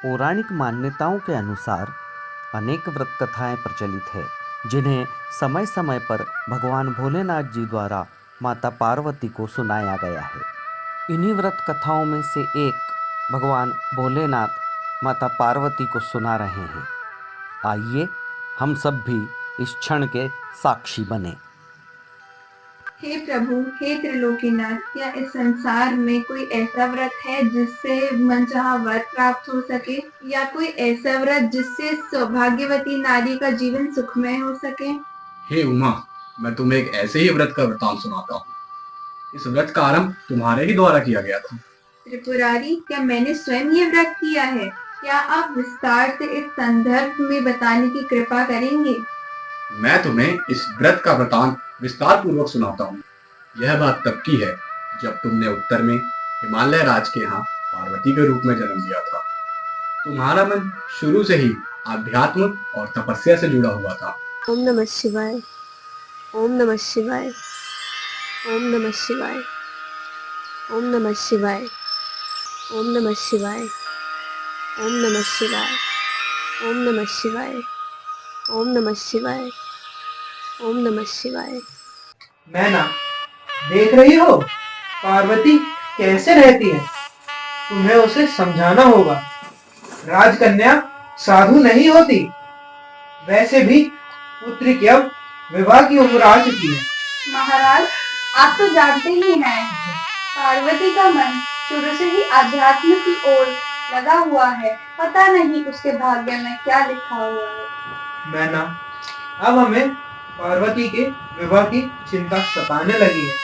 पौराणिक मान्यताओं के अनुसार अनेक व्रत कथाएं प्रचलित है जिन्हें समय समय पर भगवान भोलेनाथ जी द्वारा माता पार्वती को सुनाया गया है। इन्हीं व्रत कथाओं में से एक भगवान भोलेनाथ माता पार्वती को सुना रहे हैं। आइए हम सब भी इस क्षण के साक्षी बने। हे प्रभु, हे त्रिलोकीनाथ, क्या इस संसार में कोई ऐसा व्रत है जिससे मनचाहा वर प्राप्त हो सके, या कोई ऐसा व्रत जिससे सौभाग्यवती नारी का जीवन सुखमय हो सके? हे उमा, मैं तुम्हें एक ऐसे ही व्रत का वृतांत सुनाता हूँ। इस व्रत का आरंभ तुम्हारे ही द्वारा किया गया था। त्रिपुरारी, क्या मैंने स्वयं ये व्रत किया है? क्या आप विस्तार से इस संदर्भ में बताने की कृपा करेंगे? मैं तुम्हें इस व्रत का वृतांत विस्तार पूर्वक सुनाता हूँ। यह बात तब की है जब तुमने उत्तर में हिमालय राज के यहाँ पार्वती के रूप में जन्म लिया था। तुम्हारा मन शुरू से ही आध्यात्म और तपस्या से जुड़ा हुआ था। ओम नमः शिवाय, ओम नमः शिवाय, ओम नमः शिवाय, ओम नमः शिवाय, ओम नमः शिवाय, ओम नमः शिवाय, ओम नमः शिवाय, ओम नमः शिवाय, ओम नमः शिवाय। मैना, देख रही हो पार्वती कैसे रहती है? तुम्हें उसे समझाना होगा। राजकन्या साधु नहीं होती। वैसे भी पुत्री की अब विवाह की उम्र आ चुकी है। महाराज, आप तो जानते ही हैं, पार्वती का मन शुरू से ही आध्यात्म की ओर लगा हुआ है। पता नहीं उसके भाग्य में क्या लिखा हुआ है। मैना, अब हमें पार्वती के विवाह की चिंता सताने लगी है।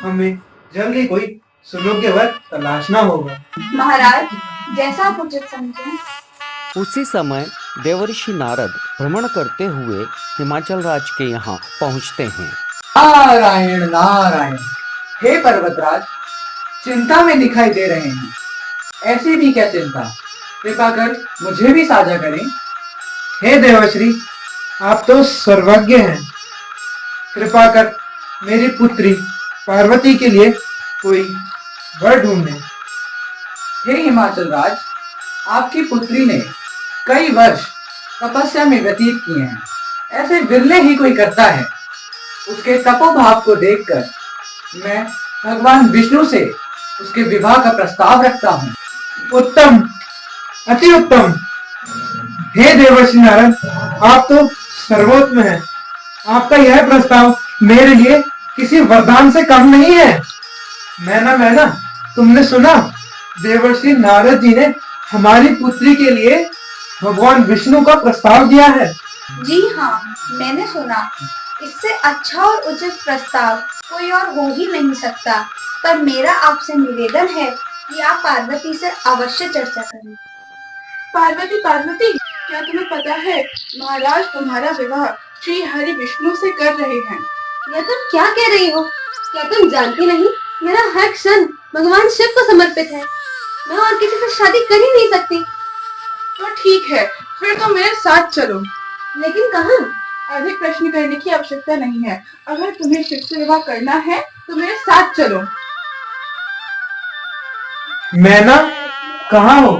हमें जल्दी कोई सुयोग्य वर तलाशना होगा। महाराज, जैसा आप उचित समझें। उसी समय देवर्षि नारद भ्रमण करते हुए हिमाचल राज के यहाँ पहुँचते हैं। नारायण नारायण। हे पर्वतराज, चिंता में दिखाई दे रहे हैं। ऐसी भी क्या चिंता? कृपा कर मुझे भी साझा करें। हे देवश्री, आप तो सर्वज्ञ हैं। कृपा कर मेरी पुत्री पार्वती के लिए कोई वर ढूंढें। हे हिमाचल राज, आपकी पुत्री ने कई वर्ष तपस्या में व्यतीत किए हैं। ऐसे विरले ही कोई करता है। उसके तपोभाव को देखकर मैं भगवान विष्णु से उसके विवाह का प्रस्ताव रखता हूँ। उत्तम, अति उत्तम। हे देवर्षि नारद, आप तो सर्वोत्तम हैं। आपका यह प्रस्ताव मेरे लिए किसी वरदान से कम नहीं है। मैना, तुमने सुना? देवर्षि नारद जी ने हमारी पुत्री के लिए भगवान विष्णु का प्रस्ताव दिया है। जी हाँ, मैंने सुना। इससे अच्छा और उचित प्रस्ताव कोई और हो ही नहीं सकता। पर मेरा आपसे निवेदन है कि आप पार्वती से अवश्य चर्चा करें। पार्वती, क्या तुम्हें पता है महाराज तुम्हारा विवाह श्री हरि विष्णु से कर रहे हैं? यह तुम क्या कह रही हो? क्या तुम जानती नहीं, मेरा हर क्षण भगवान शिव को समर्पित है। मैं और किसी से शादी कर ही नहीं सकती। तो ठीक है, फिर तो मेरे साथ चलो। लेकिन कहाँ? अधिक प्रश्न करने की आवश्यकता नहीं है। अगर तुम्हें शिव से विवाह करना है तो मेरे साथ चलो। मैना, कहाँ हो?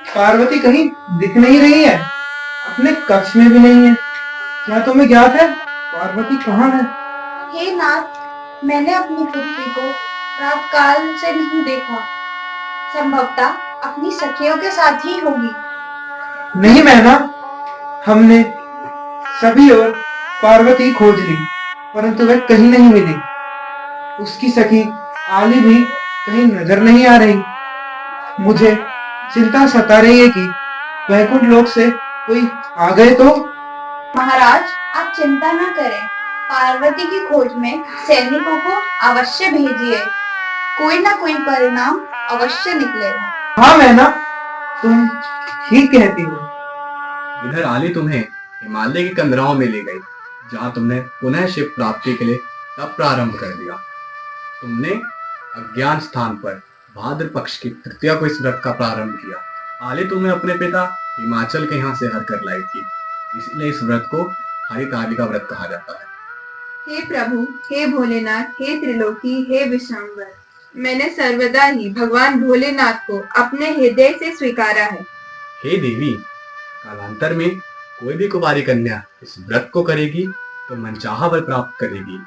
पार्वती कहीं दिख नहीं रही है। अपने कक्ष में भी नहीं है। क्या तुम्हें ज्ञात है पार्वती कहाँ है? हे नाथ, मैंने अपनी पुत्री को रात काल से नहीं देखा। संभवतः अपनी सखियों के साथ ही होगी। नहीं मैना, हमने सभी ओर पार्वती खोज ली, परंतु वह कहीं नहीं मिली। उसकी सखी आली भी कहीं नजर नहीं आ रही। मुझे चिंता सता रही है कि वैकुंठ लोक से कोई आ गए तो। महाराज, आप चिंता न करें। पार्वती की खोज में सैनिकों को अवश्य भेजिए। कोई ना कोई परिणाम अवश्य निकलेगा। हाँ मैना, तुम ठीक कहती हो। इधर आली तुम्हें हिमालय की कंदराओं में ले गई, जहाँ तुमने पुनः शिव प्राप्ति के लिए तप प्रारंभ कर दिया। तुमने अज्ञान स्थान पर भाद्र पक्ष की तृतीया को इस व्रत का प्रारंभ किया। आली तुम्हें अपने पिता हिमाचल के यहाँ से हर कर लाई थी, इसलिए इस व्रत को हरिताली का व्रत कहा जाता है। हे प्रभु, हे भोलेनाथ, हे त्रिलोकी, हे विश्वम्भर, मैंने सर्वदा ही भगवान भोलेनाथ को अपने हृदय से स्वीकारा है। हे देवी, कालांतर में कोई भी कुमारी कन्या इस व्रत को करेगी तो मनचाहा वर प्राप्त करेगी,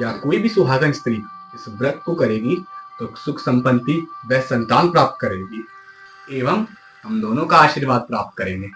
या कोई भी सुहागन स्त्री इस व्रत को करेगी तो सुख संपत्ति व संतान प्राप्त करेगी एवं हम दोनों का आशीर्वाद प्राप्त करेंगे।